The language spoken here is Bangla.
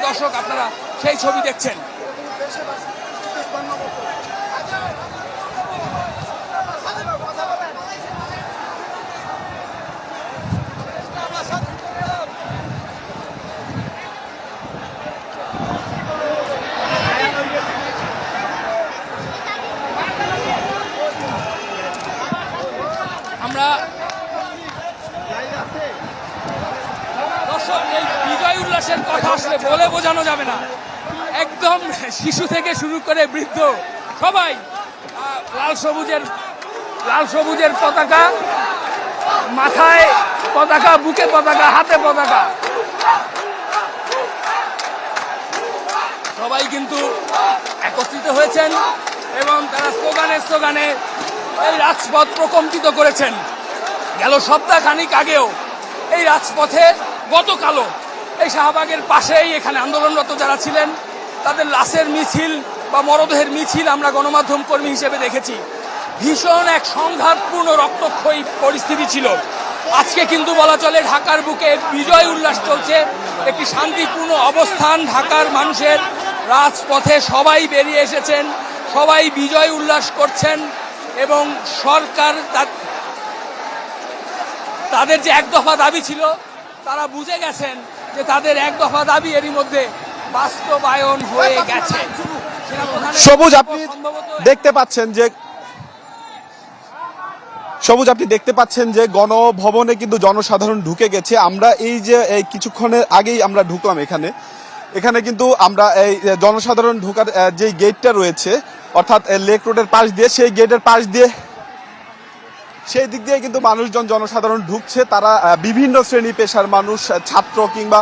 দর্শক আপনারা সেই ছবি দেখছেন। আমরা দর্শক এই বিজয় উল্লাসের কথা আসলে বলে বোঝানো যাবে না। একদম শিশু থেকে শুরু করে বৃদ্ধ সবাই লাল সবুজের পতাকা, মাথায় পতাকা, বুকে পতাকা, হাতে পতাকা, সবাই কিন্তু একত্রিত হয়েছেন এবং তারা স্লোগানে এই রাজপথ প্রকম্পিত করেছেন। গেল সপ্তাহ খানিক আগেও এই রাজপথে, গতকালও এই শাহবাগের পাশেই এখানে আন্দোলনরত যারা ছিলেন তাদের লাশের মিছিল বা মরদেহের মিছিল আমরা গণমাধ্যম কর্মী হিসেবে দেখেছি। ভীষণ এক সংঘাতপূর্ণ রক্তক্ষয়ী পরিস্থিতি ছিল। আজকে কিন্তু বলা চলে ঢাকার বুকে বিজয় উল্লাস চলছে, একটি শান্তিপূর্ণ অবস্থান। ঢাকার মানুষের রাজপথে সবাই বেরিয়ে এসেছেন, সবাই বিজয় উল্লাস করছেন এবং সরকার তাদের যে এক দফা দাবি ছিল তারা বুঝে গেছেন যে তাদের এক দফা দাবি এরই মধ্যে বাস্তবায়ন হয়ে গেছে। সবুজ আপনি দেখতে পাচ্ছেন যে গণভবনে কিন্তু জনসাধারণ ঢুকে গেছে। আমরা এই যে কিছুক্ষণের আগেই আমরা ঢুকলাম এখানে কিন্তু আমরা এই জনসাধারণ ঢোকার যে গেটটা রয়েছে অর্থাৎ লেক রোডের পাশ দিয়ে, সেই গেটের পাশ দিয়ে সেই দিক দিয়ে কিন্তু জনসাধারণ ঢুকছে। তারা বিভিন্ন শ্রেণী পেশার মানুষ, ছাত্র কিংবা